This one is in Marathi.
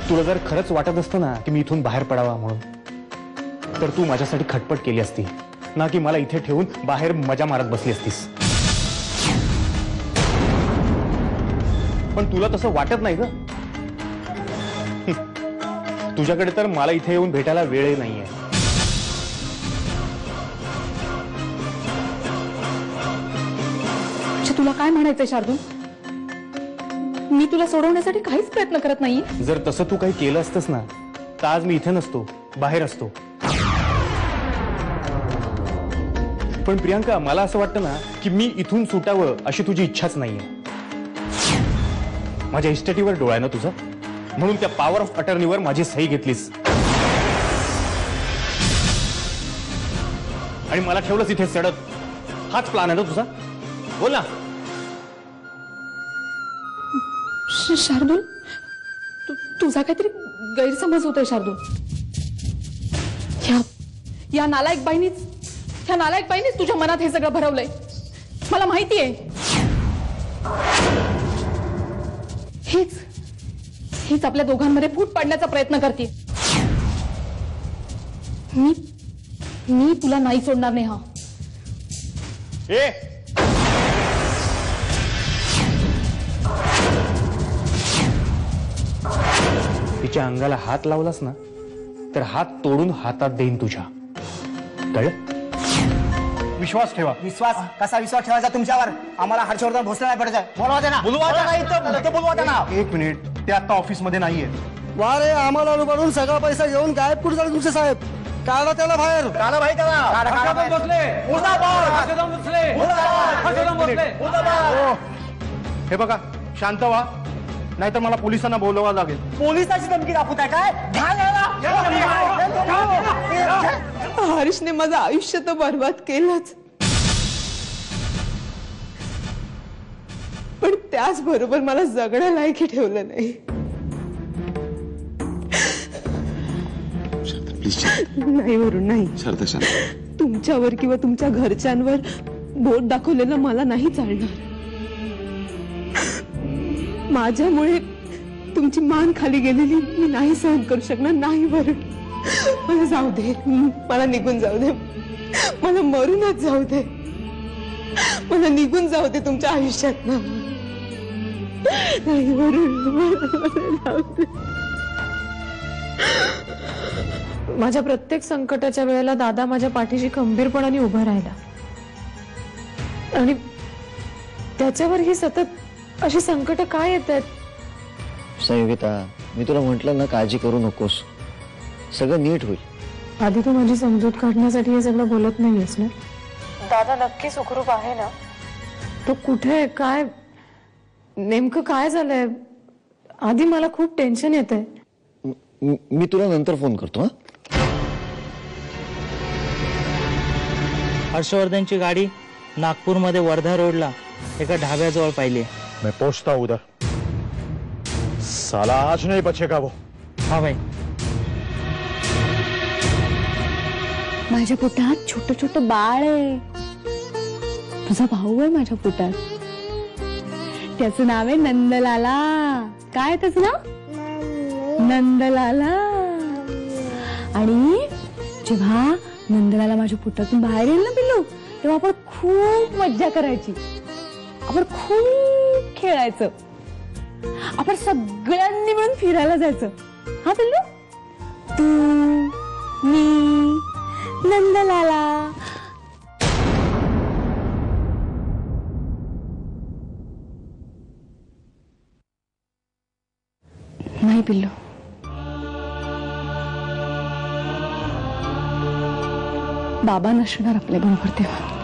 तुला जर खरंच वाटत असतं ना की मी इथून बाहेर पडावा म्हणून, तर तू माझ्यासाठी खटपट केली असती ना, की मला इथे ठेवून बाहेर मजा मारत बसली असतीस. पण तुला तसं वाटत नाही ग. तुझ्याकडे तर मला इथे येऊन भेटायला वेळही नाहीये. तुला काय म्हणायचंय शार्दूल? मी तुला सोडवण्यासाठी काहीच प्रयत्न करत नाहीये. जर तसं तू काही केलं असतंस ना, तर आज मी इथे नसतो, बाहेर असतो. पण प्रियांका, मला असं वाटतं ना की मी इथून सुटावं अशी तुझी इच्छाच नाहीये. माझ्या इस्टेटीवर डोळा आहे ना तुझा, म्हणून त्या पॉवर ऑफ अटर्नीवर माझी सही घेतलीस आणि मला ठेवलंस इथे सडत. हाच प्लान आहे ना तुझा? बोल ना. शार्दूल, तुझा काहीतरी गैरसमज होतोय शार्दूल. या नालायक बाईनीच तुझ्या मनात हे सगळं भरवलंय. मला माहिती आहे. हीच आपल्या दोघांमध्ये फूट पाडण्याचा प्रयत्न करते. मी तुला नाही सोडणार नेहा. तिच्या अंगाला हात लावलास ना, तर हात तोडून हातात देईन तुझ्या. कळलं? विश्वास ठेवा. विश्वास कसा विश्वास ठेवायचा तुमच्यावर? आम्हाला हर्षवर्धन भोसले नाही पडायचं. बोलवा त्यांना. बोलवा त्यांना. एक मिनिट, ते आता ऑफिस मध्ये नाहीये. वा रे, आम्हाला लुबाडून सगळा पैसा घेऊन गायब कुठे झाले तुमचे साहेब? काढा त्याला बाहेर. काढा भाई त्याला. हे बघा, शांत व्हा, नाहीतर मला पोलिसांना बोलवावं लागेल. पोलिसाची धमकी दाखवत आहे काय? हर्षने माझं आयुष्य तर बर्बाद केलंच, पण त्याचबरोबर मला जगण्यालायकी ठेवलं नाही. नाही वरून नाही, तुमच्यावर किंवा तुमच्या घरच्यांवर बोट दाखवलेलं मला नाही चालणार. माझ्यामुळे तुमची मान खाली गेलेली मी नाही सहन करू शकणार. नाही वरून, मला जाऊ दे, मला निघून जाऊ दे, मला मरूनच जाऊ दे, मला निघून जाऊ दे तुमच्या आयुष्यात. नाही वरून, जाऊ दे. माझ्या प्रत्येक संकटाच्या वेळेला दादा माझ्या पाठीशी खंबीरपणाने उभा राहिला, आणि त्याच्यावर ही सतत अशी संकट काय येत आहेत? संयोगिता, मी तुला म्हटलं ना, काळजी करू नकोस, सगळं नीट होईल. आधी तू माझी समजूत काढण्यासाठी हे सगळं बोलत नाहीयेस ना? दादा नक्की सुखरूप आहे ना? तो कुठे, काय नेमकं काय झालंय? आधी मला खूप टेन्शन येतंय. मी तुला नंतर फोन करतो. हा, हर्षवर्धनची गाडी नागपूरमध्ये वर्धा रोडला एका ढाब्याजवळ पाहिली. मैं पहुंचता हूं उधर. साला आज नहीं बचेगा वो. हा भाई. माझ्या पोटात छोट छोट बाळ आहे. तुझा भाऊ आहे माझ्या पोटात. त्याचं नाव आहे नंदलाला. काय त्याचं नाव? नंदलाला. आणि जेव्हा नंदलाला माझ्या पोटातून बाहेर येईल ना पिल्लू, तेव्हा आपण खूप मज्जा करायची. आपण खूप खेळायचं. आपण सगळ्यांनी मिळून फिरायला जायचं. हा पिल्लू, तू, मी, नंदलाला. नाही पिल्लू, बाबा नसणार आपल्या बरोबर तेव्हा.